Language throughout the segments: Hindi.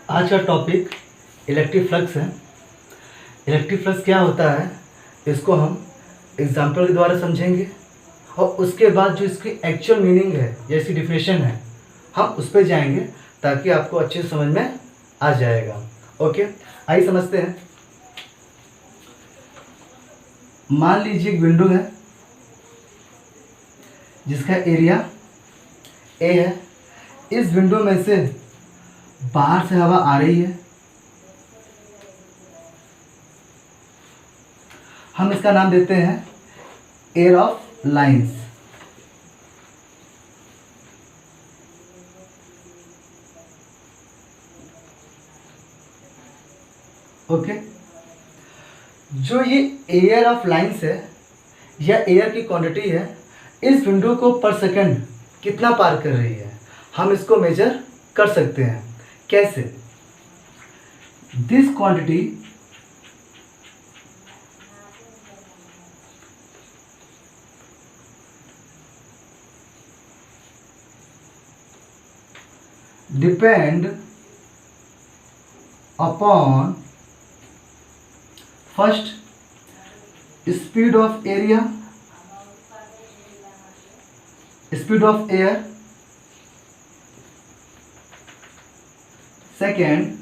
आज का टॉपिक इलेक्ट्रिक फ्लक्स है। इलेक्ट्रिक फ्लक्स क्या होता है इसको हम एग्जाम्पल के द्वारा समझेंगे और उसके बाद जो इसकी एक्चुअल मीनिंग है या इसकी डिफिनेशन है हम उस पर जाएंगे ताकि आपको अच्छे से समझ में आ जाएगा। ओके, आइए समझते हैं। मान लीजिए एक विंडो है जिसका एरिया ए है। इस विंडो में से बाहर से हवा आ रही है। हम इसका नाम देते हैं एयर ऑफ लाइंस। ओके, जो ये एयर ऑफ लाइंस है या एयर की क्वांटिटी है इस विंडो को पर सेकंड कितना पार कर रही है हम इसको मेजर कर सकते हैं। कैसे? This quantity depend upon first speed of area, speed of air, second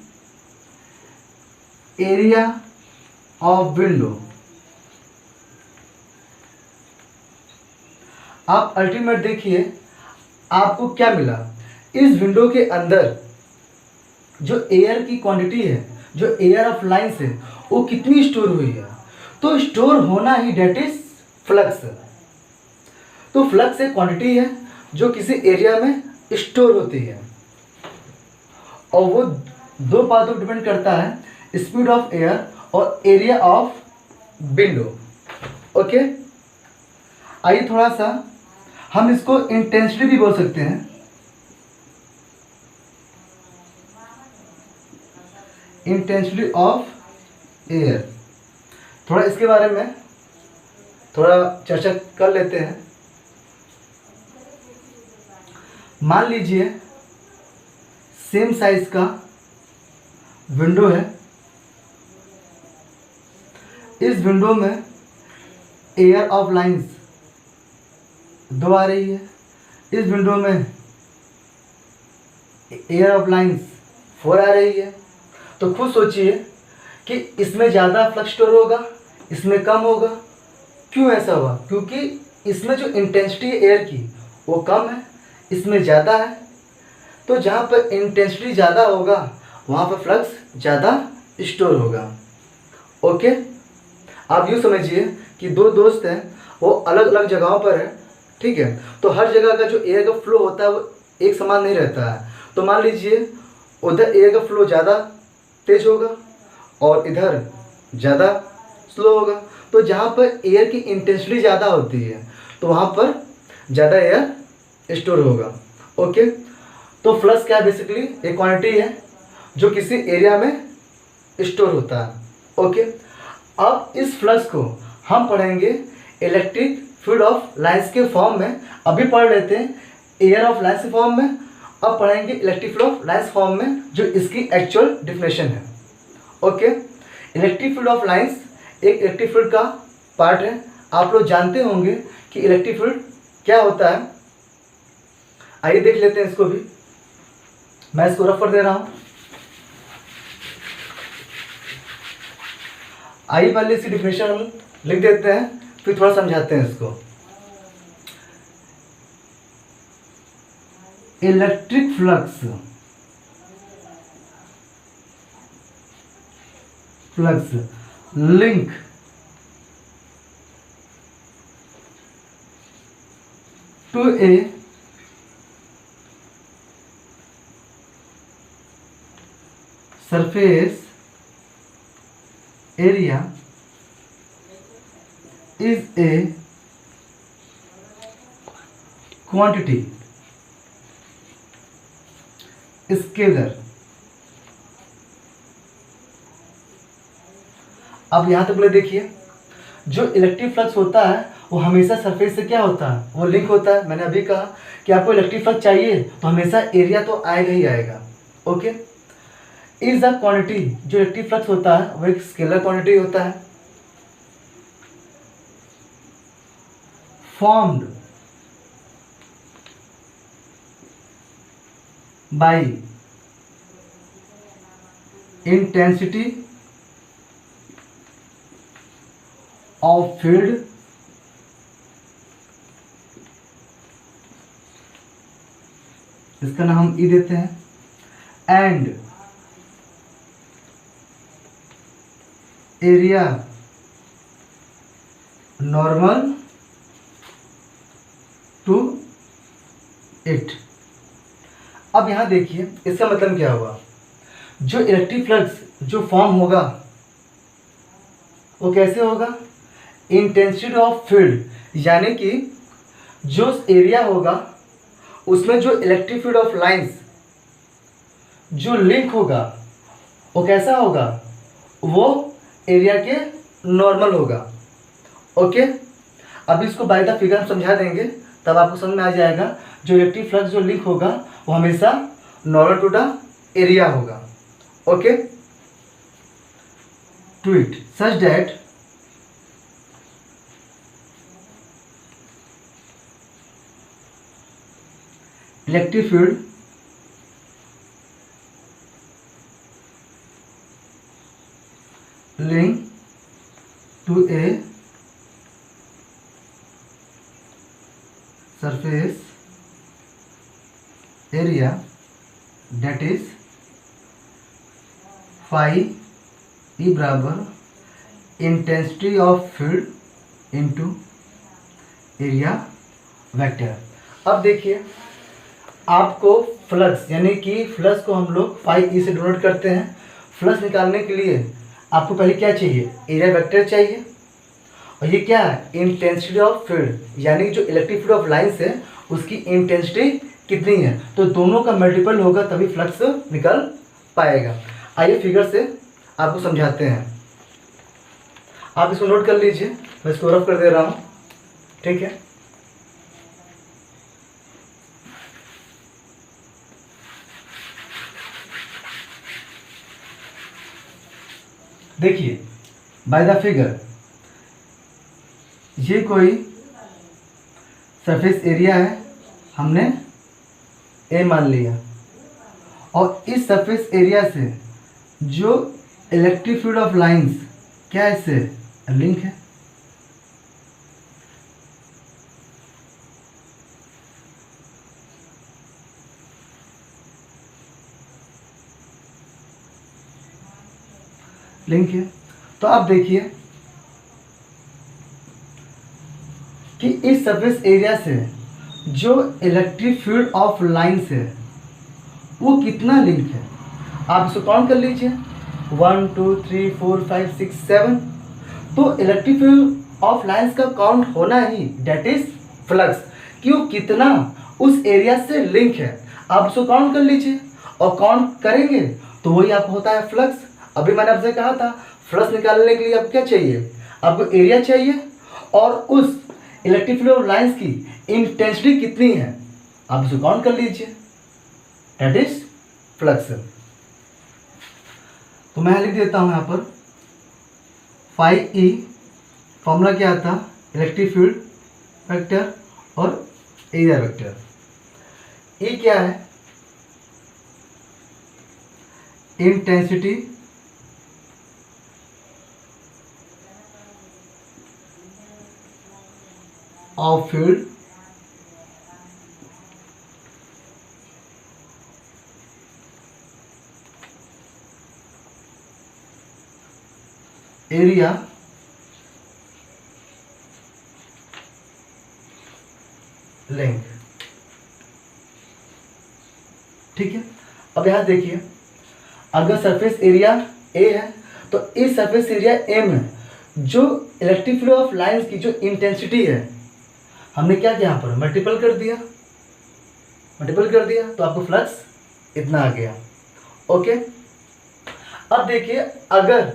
area of window. आप अल्टीमेट देखिए आपको क्या मिला। इस विंडो के अंदर जो एयर की क्वांटिटी है, जो एयर ऑफ लाइंस है, वो कितनी स्टोर हुई है। तो स्टोर होना ही डेट इज फ्लक्स। तो फ्लक्स एक क्वांटिटी है जो किसी एरिया में स्टोर होती है और वो दो बातों पर डिपेंड करता है, स्पीड ऑफ एयर और एरिया ऑफ विंडो। ओके, आइए थोड़ा सा हम इसको इंटेंसिटी भी बोल सकते हैं। इंटेंसिटी ऑफ एयर, थोड़ा इसके बारे में थोड़ा चर्चा कर लेते हैं। मान लीजिए सेम साइज का विंडो है। इस विंडो में एयर ऑफ लाइंस 2 आ रही है। इस विंडो में एयर ऑफ लाइंस 4 आ रही है। तो खुद सोचिए कि इसमें ज़्यादा फ्लक्स स्टोर होगा, इसमें कम होगा। क्यों ऐसा हुआ? क्योंकि इसमें जो इंटेंसिटी है एयर की वो कम है, इसमें ज़्यादा है। तो जहाँ पर इंटेंसिटी ज़्यादा होगा वहाँ पर फ्लक्स ज़्यादा स्टोर होगा। ओके, आप यूँ समझिए कि दो दोस्त हैं, वो अलग अलग जगहों पर है, ठीक है। तो हर जगह का जो एयर का फ्लो होता है वो एक समान नहीं रहता है। तो मान लीजिए उधर एयर का फ्लो ज़्यादा तेज होगा और इधर ज़्यादा स्लो होगा। तो जहाँ पर एयर की इंटेंसिटी ज़्यादा होती है तो वहाँ पर ज़्यादा एयर स्टोर होगा। ओके, तो फ्लक्स क्या है? बेसिकली एक क्वांटिटी है जो किसी एरिया में स्टोर होता है। ओके, अब इस फ्लक्स को हम पढ़ेंगे इलेक्ट्रिक फील्ड ऑफ लाइंस के फॉर्म में। अभी पढ़ लेते हैं एयर ऑफ लाइंस के फॉर्म में, अब पढ़ेंगे electric field of lines form में जो इसकी एक्चुअल डिफिनेशन है। Okay, electric field of lines एक इलेक्ट्रिक फील्ड का पार्ट है। आप लोग जानते होंगे कि इलेक्ट्रिक फील्ड क्या होता है। आइए देख लेते हैं इसको भी। मैं इसको रफ कर दे रहा हूँ। आइए पहले इसकी डिफिनेशन हम लिख देते हैं, फिर थोड़ा समझाते हैं इसको। Electric flux, flux link to a surface area is a quantity scalar। अब यहाँ तक बोले देखिए, जो इलेक्ट्रिक फ्लक्स होता है वो हमेशा सरफेस से क्या होता है, वो लिंक होता है। मैंने अभी कहा कि आपको इलेक्ट्रिक फ्लक्स चाहिए तो हमेशा एरिया तो आएगा ही आएगा। ओके, इज द क्वांटिटी, जो इलेक्ट्रिक फ्लक्स होता है वो एक स्केलर क्वांटिटी होता है, formed by intensity of field इसका नाम हम ई देते हैं, and area normal to it. अब यहां देखिए इसका मतलब क्या हुआ, जो इलेक्ट्रिक फ्लक्स जो फॉर्म होगा वो कैसे होगा, इंटेंसिटी ऑफ फील्ड, यानी कि जो एरिया होगा उसमें जो इलेक्ट्रिक फील्ड ऑफ लाइंस जो लिंक होगा वो कैसा होगा, वो एरिया के नॉर्मल होगा। ओके, अब इसको बाय द फिगर समझा देंगे तब आपको समझ में आ जाएगा। जो इलेक्ट्रिक फ्लक्स जो लिंक होगा वो हमेशा नॉर्मल टू द एरिया होगा। Okay, to it such that electric field link to a surface area that is phi E बराबर intensity of field into area vector. अब देखिए आपको फ्लक्स यानी कि फ्लक्स को हम लोग फाई ई से डिनोट करते हैं। फ्लक्स निकालने के लिए आपको पहले क्या चाहिए, एरिया वेक्टर चाहिए, और ये क्या है, इंटेंसिटी ऑफ फील्ड, यानी जो इलेक्ट्रिक फील्ड ऑफ लाइंस है उसकी इंटेंसिटी कितनी है, तो दोनों का मल्टीपल होगा तभी फ्लक्स निकल पाएगा। आइए फिगर से आपको समझाते हैं, आप इसको नोट कर लीजिए, मैं इसको रफ कर दे रहा हूँ, ठीक है। देखिए बाय द फिगर ये कोई सरफेस एरिया है, हमने ए मान लिया, और इस सरफेस एरिया से जो इलेक्ट्रिक फील्ड ऑफ लाइंस क्या है, इससे लिंक है। लिंक है, तो आप देखिए कि इस सरफेस एरिया से जो इलेक्ट्रिक फील्ड ऑफ लाइंस है वो कितना लिंक है, आप इसको काउंट कर लीजिए, 1 2 3 4 5 6 7। तो इलेक्ट्रिक फील्ड ऑफ लाइंस का काउंट होना ही डेट इज फ्लक्स, कि वो कितना उस एरिया से लिंक है, आप इसको काउंट कर लीजिए, और काउंट करेंगे तो वही आपको होता है फ्लक्स। अभी मैंने आपसे कहा था फ्लक्स निकालने के लिए आपको क्या चाहिए, आपको एरिया चाहिए और उस इलेक्ट्रिक फील्ड ऑफ लाइंस की इंटेंसिटी कितनी है, आप इसको काउंट कर लीजिए, दैट इज फ्लक्स। तो मैं लिख देता हूं यहां पर फाई ई, फॉर्मूला क्या था, इलेक्ट्रिक फील्ड वेक्टर और एरिया वेक्टर। ई क्या है, intensity of field area length, ठीक है। अब यहां देखिए अगर सरफेस एरिया ए है तो इस सरफेस एरिया ए में जो इलेक्ट्रिक फील्ड ऑफ लाइंस की जो इंटेंसिटी है हमने क्या किया, यहाँ पर मल्टीपल कर दिया, तो आपको फ्लक्स इतना आ गया। ओके, अब देखिए अगर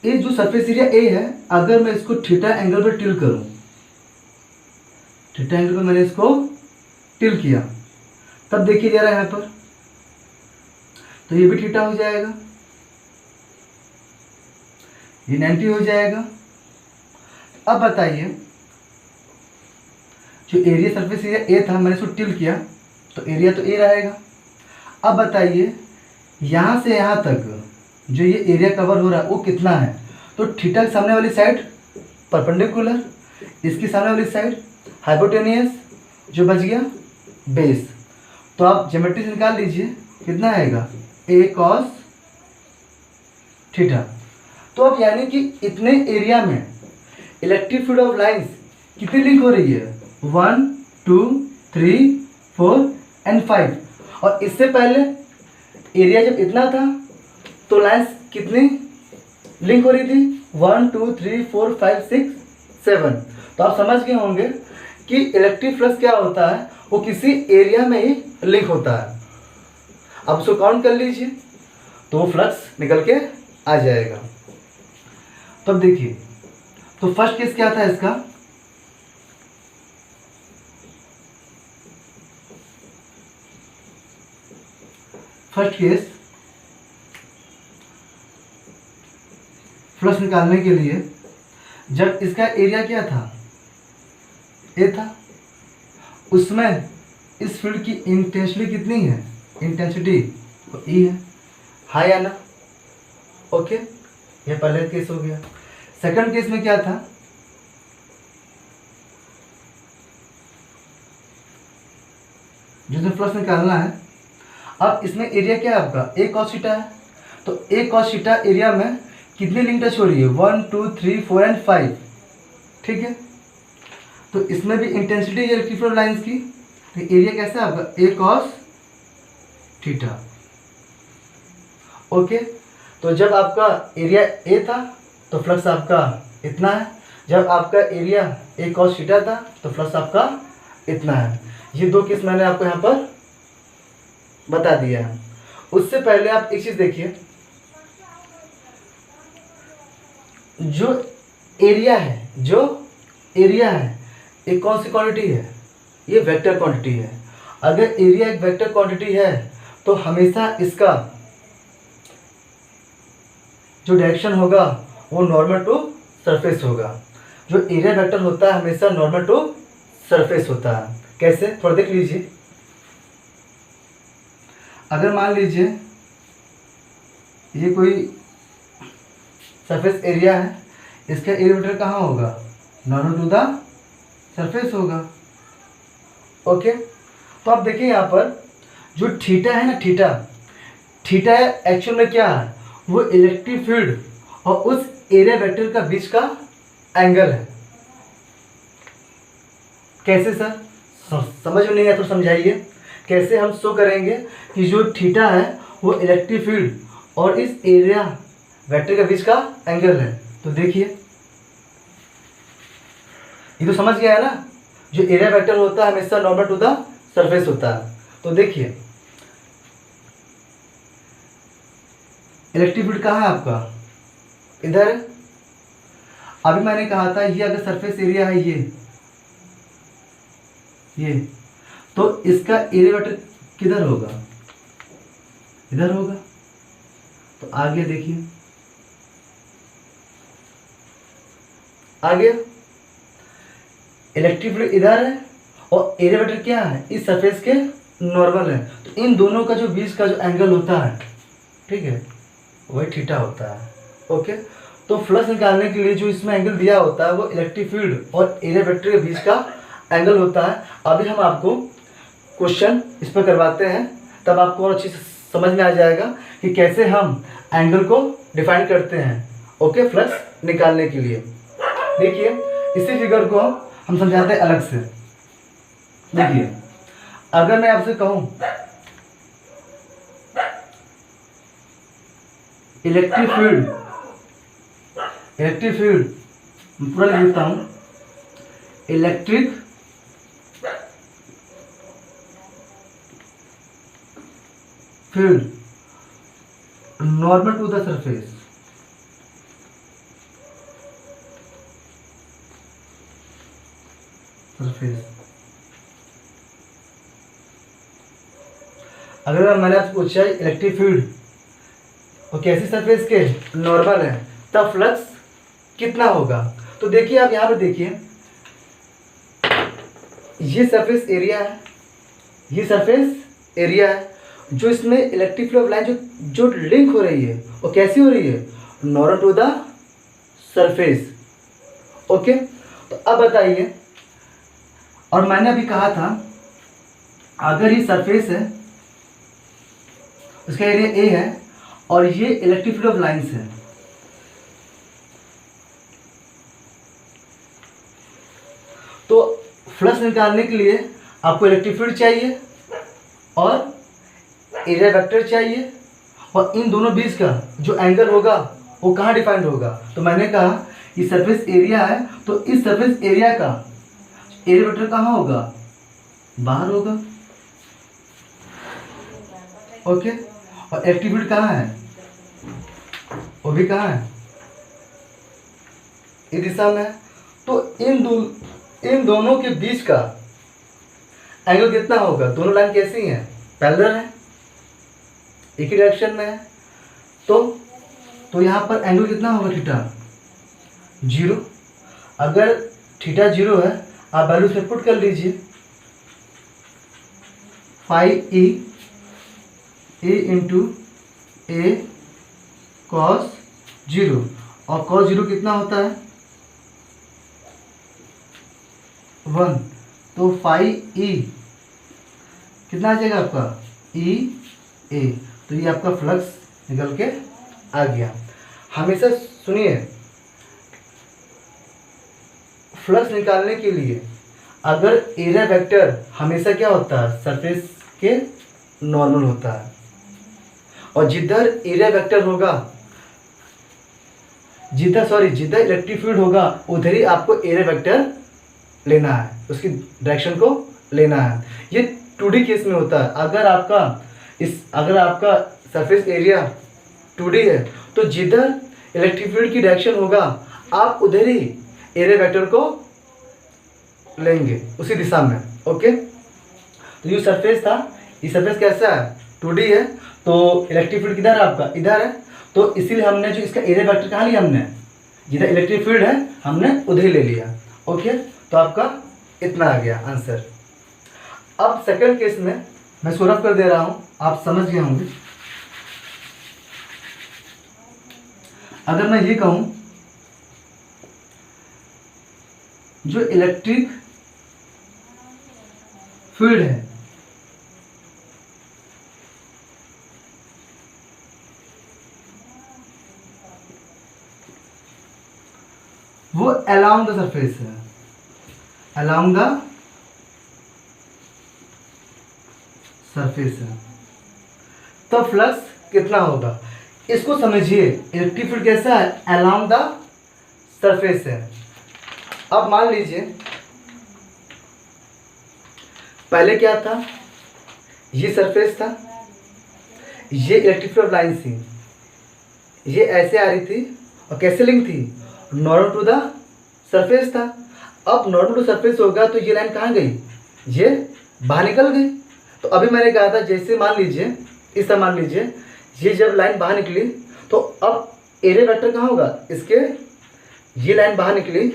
ये जो सरफेस एरिया ए है, अगर मैं इसको थीटा एंगल पर टिल्ट करूं, थीटा एंगल पर मैंने इसको टिल्ट किया, तब देखिए जरा यहाँ पर तो ये भी थीटा हो जाएगा, ये 90 हो जाएगा। अब बताइए, जो एरिया सरफेस एरिया ए था, मैंने इसको टिल किया तो एरिया तो ए रहेगा। अब बताइए यहाँ से यहाँ तक जो ये एरिया कवर हो रहा है वो कितना है, तो थीटा के सामने वाली साइड परपेंडिकुलर, इसकी सामने वाली साइड हाइपोटेनियस, जो बच गया बेस। तो आप ज्योमेट्री से निकाल लीजिए कितना आएगा, ए कॉस थीटा। तो अब यानी कि इतने एरिया में इलेक्ट्रिक फील्ड ऑफ लाइंस कितनी लिंक हो रही है, 1 2 3 4 एंड 5। और इससे पहले एरिया जब इतना था तो लाइंस कितनी लिंक हो रही थी, 1 2 3 4 5 6 7। तो आप समझ गए होंगे कि इलेक्ट्रिक फ्लक्स क्या होता है, वो किसी एरिया में ही लिंक होता है। आप उसको काउंट कर लीजिए तो वो फ्लक्स निकल के आ जाएगा। तो अब देखिए, तो फर्स्ट केस क्या था इसका, फर्स्ट केस फ्लक्स निकालने के लिए जब इसका एरिया क्या था, ए था, उसमें इस फील्ड की इंटेंसिटी कितनी है, इंटेंसिटी ई है, हाई है ना। ओके, ये पहले केस हो गया। सेकंड केस में क्या था, जिसमें फ्लक्स निकालना है, अब इसमें एरिया क्या है आपका, ए कॉस थीटा है। तो ए कॉस थीटा एरिया में कितनी लिंक टच हो रही है, 1 2 3 4 एंड 5, ठीक है। तो इसमें भी इंटेंसिटी है इलेक्ट्रिक फील्ड लाइंस की, तो एरिया कैसा है आपका, ए कॉस थीटा। ओके, तो जब आपका एरिया ए था तो फ्लक्स आपका इतना है, जब आपका एरिया ए कॉस थीटा था तो फ्लक्स आपका इतना है। ये दो केस मैंने आपको यहाँ पर बता दिया है। उससे पहले आप एक चीज़ देखिए, जो एरिया है एक कौन सी क्वांटिटी है, ये वेक्टर क्वांटिटी है। अगर एरिया एक वेक्टर क्वांटिटी है तो हमेशा इसका जो डायरेक्शन होगा वो नॉर्मल टू सरफेस होगा। जो एरिया वेक्टर होता है हमेशा नॉर्मल टू सरफेस होता है। कैसे, थोड़ा देख लीजिए। अगर मान लीजिए ये कोई सरफेस एरिया है, इसका एरिया वेक्टर कहाँ होगा, नॉर्मल टू द सरफेस होगा। ओके, तो आप देखिए यहाँ पर जो थीटा है ना, थीटा एक्चुअल में क्या है, वो इलेक्ट्रिक फील्ड और उस एरिया वेक्टर का बीच का एंगल है। कैसे सर, समझ में नहीं आया तो समझाइए। कैसे हम शो करेंगे कि जो थीटा है वो इलेक्ट्रिक फील्ड और इस एरिया वेक्टर के बीच का एंगल है। तो देखिए, ये तो समझ गया है ना, जो एरिया वेक्टर होता है हमेशा नॉर्मल टू द सरफेस होता है। तो देखिए इलेक्ट्रिक फील्ड कहाँ है आपका, इधर। अभी मैंने कहा था ये अगर सरफेस एरिया है ये तो इसका एरिया वेक्टर किधर होगा, इधर होगा। तो आगे देखिए, आगे इलेक्ट्रिक फील्ड इधर है और एरिया वेक्टर क्या है, इस सरफेस के नॉर्मल है। तो इन दोनों का जो बीच का जो एंगल होता है, ठीक है, वही थीटा होता है। ओके, तो फ्लक्स निकालने के लिए जो इसमें एंगल दिया होता है वो इलेक्ट्रिक फील्ड और एरिया वेक्टर के बीच का एंगल होता है। अभी हम आपको क्वेश्चन इस पर करवाते हैं, तब आपको और अच्छी समझ में आ जाएगा कि कैसे हम एंगल को डिफाइन करते हैं। ओके, फ्लक्स निकालने के लिए देखिए इसी फिगर को हम समझाते हैं अलग से। देखिए, अगर मैं आपसे कहूं इलेक्ट्रिक फील्ड पूरा लिख देता हूं, electric field normal to the surface, अगर मैंने आपसे पूछा इलेक्ट्रिक फील्ड और कैसी सरफेस के नॉर्मल है, तब फ्लक्स कितना होगा। तो देखिए आप यहाँ पर देखिए, ये सरफेस एरिया है, ये सरफेस एरिया है, जो इसमें इलेक्ट्रिक फ्लो ऑफ लाइन जो लिंक हो रही है वो कैसी हो रही है, normal to the surface. Okay, तो अब बताइए, और मैंने अभी कहा था अगर ये सरफेस है, उसका एरिया ए है और ये इलेक्ट्रिक फील्ड ऑफ लाइंस है, तो फ्लक्स निकालने के लिए आपको इलेक्ट्रिक फील्ड चाहिए और एरिया वेक्टर चाहिए, और इन दोनों बीच का जो एंगल होगा वो कहाँ डिफाइंड होगा। तो मैंने कहा ये सरफेस एरिया है, तो इस सरफेस एरिया का एरिया वेक्टर कहाँ होगा, बाहर होगा। ओके, और इलेक्ट्रिक फील्ड कहाँ है, वो भी कहाँ है, इस दिशा में है। तो इन दोनों के बीच का एंगल कितना होगा, दोनों लाइन कैसी हैं, पैरेलल है, एक ही डायरेक्शन में है। तो यहाँ पर एंगल कितना होगा, थीटा 0। अगर थीटा 0 है, आप वैल्यू से पुट कर लीजिए, फाइव ई ए इंटू ए कॉस 0, और कॉस 0 कितना होता है 1, तो फाइव ई कितना आ जाएगा आपका ई ए, तो ये आपका फ्लक्स निकल के आ गया। हमेशा सुनिए, फ्लक्स निकालने के लिए अगर एरिया वेक्टर हमेशा क्या होता है, सरफेस के नॉर्मल होता है, और जिधर एरिया वेक्टर होगा, जिधर इलेक्ट्रिक फील्ड होगा, उधर ही आपको एरिया वेक्टर लेना है, उसकी डायरेक्शन को लेना है। ये 2D केस में होता है। अगर आपका सरफेस एरिया 2D है, तो जिधर इलेक्ट्रिक फील्ड की डायरेक्शन होगा, आप उधर ही एरिया वेक्टर को लेंगे, उसी दिशा में। ओके, तो ये सरफेस था, ये सरफेस कैसा है, 2D है, तो इलेक्ट्रिक फील्ड किधर है आपका, इधर है, तो इसीलिए हमने जो इसका एरिया वेक्टर कहाँ लिया, हमने जिधर इलेक्ट्रिक फील्ड है हमने उधर ही ले लिया। ओके, तो आपका इतना आ गया आंसर। अब सेकंड केस में मैं इसको रफ कर दे रहा हूँ, आप समझ गए होंगे। अगर मैं ये कहूँ जो इलेक्ट्रिक फील्ड है वो अलोंग द सरफेस है, अलोंग द सरफेस है, तो फ्लक्स कितना होगा, इसको समझिए। इलेक्ट्रिक फील्ड कैसा है, अलोंग द सरफेस है। अब मान लीजिए पहले क्या था, ये सरफेस था, ये इलेक्ट्रिक फील्ड लाइन थी, ये ऐसे आ रही थी और कैसे लिंक थी, नॉर्मल टू द सरफेस था। अब नॉर्मल टू सरफेस होगा तो ये लाइन कहाँ गई, ये बाहर निकल गई। तो अभी मैंने कहा था, जैसे मान लीजिए इस तरह, मान लीजिए ये जब लाइन बाहर निकली तो अब एरिया वेक्टर कहाँ होगा, इसके ये लाइन बाहर निकली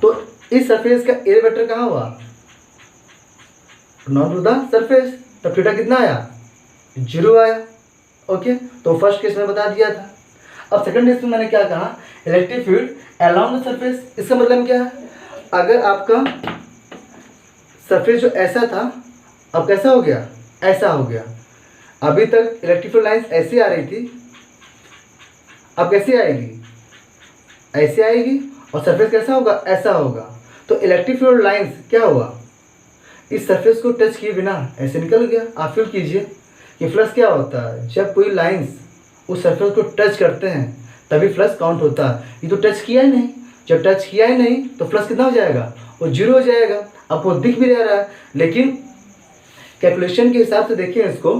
तो इस सरफेस का एरिया वेक्टर कहाँ हुआ, नॉर्मल टू द सरफेस, तब थीटा कितना आया, 0 आया। ओके, तो फर्स्ट केस में बता दिया था। अब सेकंड केस में मैंने क्या कहा, electric field along the surface. इसका मतलब क्या है, अगर आपका सरफेस जो ऐसा था अब कैसा हो गया, ऐसा हो गया। अभी तक इलेक्ट्रिक फील्ड लाइंस ऐसे आ रही थी, अब कैसे आएगी, ऐसे आएगी, और सरफेस कैसा होगा, ऐसा होगा। तो इलेक्ट्रिक फील्ड लाइंस क्या हुआ, इस सरफेस को टच किए बिना ऐसे निकल गया। आप फील कीजिए कि फ्लक्स क्या होता है, जब कोई लाइंस उस सरफेस को टच करते हैं तभी फ्लक्स काउंट होता है। ये तो टच किया ही नहीं, जब टच किया ही नहीं तो फ्लक्स कितना हो जाएगा, वो 0 हो जाएगा। अब वो दिख भी रहा है, लेकिन कैलकुलेशन के हिसाब से देखिए इसको,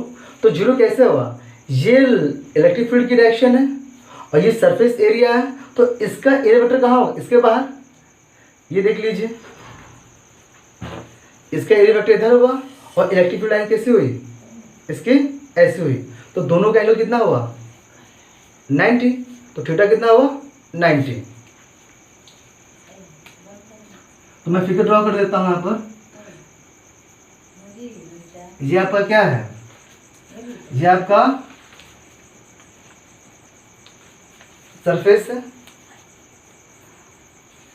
तो 0 कैसे हुआ, ये इलेक्ट्रिक फील्ड की डायरेक्शन है और ये सरफेस एरिया है, तो इसका एरिया वेक्टर कहाँ होगा, इसके बाहर। ये देख लीजिए, इसका एरिया वेक्टर इधर हुआ और इलेक्ट्रिक फील्ड लाइन कैसी हुई, इसकी ऐसी हुई, तो दोनों का एंगल कितना हुआ, 90, तो थीटा कितना हुआ 90। तो मैं फिगर ड्रॉ कर देता हूँ यहाँ पर। ये आपका क्या है, ये आपका सरफेस है,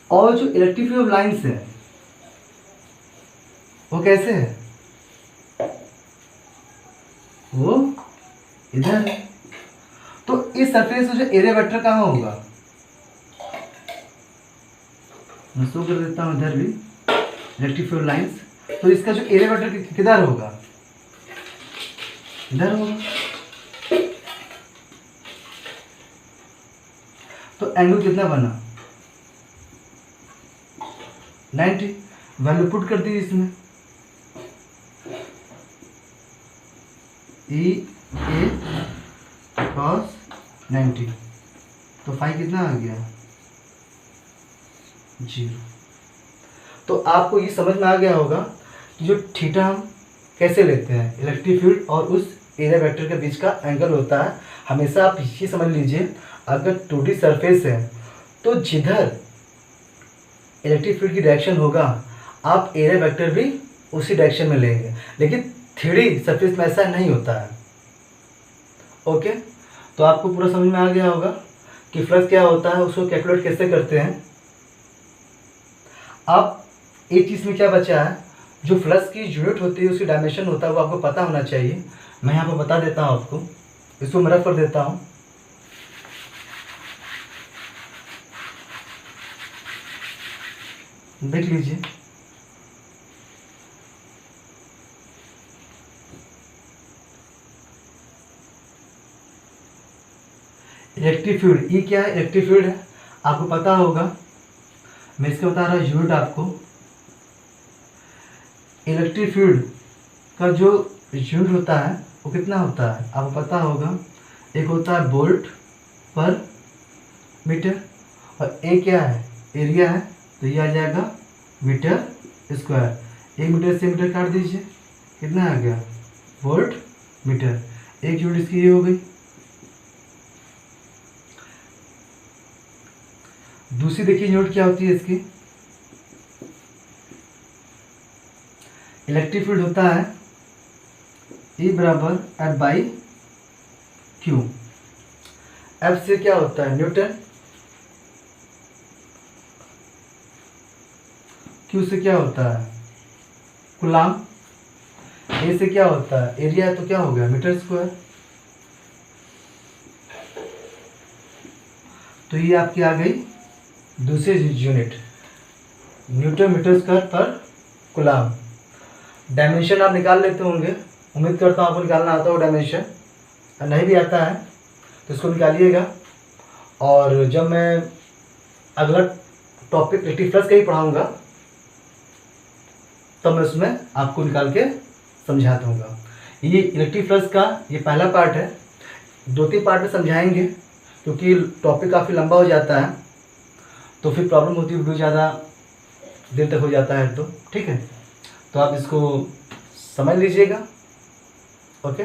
और जो इलेक्ट्रिक फील्ड लाइन्स है वो कैसे है, वो इधर है। तो इस सरफेस में जो एरिया वेक्टर कहाँ होगा, मैं शो कर देता हूँ इधर भी इलेक्ट्रिक फील्ड लाइन्स। तो इसका जो एरिया वेक्टर किधर होगा, इधर होगा। तो एंगल कितना बना 90, वैल्यू पुट कर दी इसमें, ई ए कॉस 90, तो फाई कितना आ गया 0। तो आपको ये समझ में आ गया होगा कि जो थीटा हम कैसे लेते हैं, इलेक्ट्रिक फील्ड और उस एरिया वेक्टर के बीच का एंगल होता है। हमेशा आप ये समझ लीजिए, अगर 2D सरफेस है तो जिधर इलेक्ट्रिक फील्ड की डायरेक्शन होगा आप एरिया वेक्टर भी उसी डायरेक्शन में लेंगे, लेकिन 3D सरफेस में ऐसा नहीं होता है। ओके, तो आपको पूरा समझ में आ गया होगा कि फ्लक्स क्या होता है, उसको कैलकुलेट कैसे करते हैं। अब एक चीज़ में क्या बचा है, जो फ्लक्स की यूनिट होती है उसकी डायमेंशन होता है वो आपको पता होना चाहिए। मैं यहाँ पर बता देता हूँ आपको, इसको मैं रफ कर देता हूँ। देख लीजिए, इलेक्ट्रिक फील्ड ई क्या है, इलेक्ट्रिक फील्ड है, आपको पता होगा। मैं इसका बता रहा हूँ यूनिट आपको। इलेक्ट्रिक फील्ड का जो यूनिट होता है वो कितना होता है आपको पता होगा। एक होता है वोल्ट पर मीटर, और एक क्या है एरिया है, तो ये आ जाएगा मीटर स्क्वायर। 1 मीटर से मीटर काट दीजिए, कितना आ गया वोल्ट मीटर। एक यूनिट इसकी ये हो गई। दूसरी देखिए यूनिट क्या होती है इसकी, इलेक्ट्रिक फील्ड होता है E बराबर F/Q। F से क्या होता है न्यूटन, Q से क्या होता है कूलाम, A से क्या होता है एरिया, तो क्या हो गया मीटर स्क्वायर। तो ये आपकी आ गई दूसरी यूनिट, न्यूटन मीटर स्क्वायर पर कूलाम। डायमेंशन आप निकाल लेते होंगे, उम्मीद करता हूँ आपको निकालना आता हो डायमेंशन। नहीं भी आता है तो इसको निकालिएगा, और जब मैं अगला टॉपिक इलेक्ट्रिक फ्लक्स का ही पढ़ाऊँगा तब मैं उसमें आपको निकाल के समझा दूँगा। ये इलेक्ट्रिक फ्लक्स का ये पहला पार्ट है, 2-3 पार्ट में समझाएंगे क्योंकि टॉपिक काफ़ी लंबा हो जाता है, तो फिर प्रॉब्लम होती है, वीडियो ज़्यादा देर तक हो जाता है। तो ठीक है, तो आप इसको समझ लीजिएगा। ओके।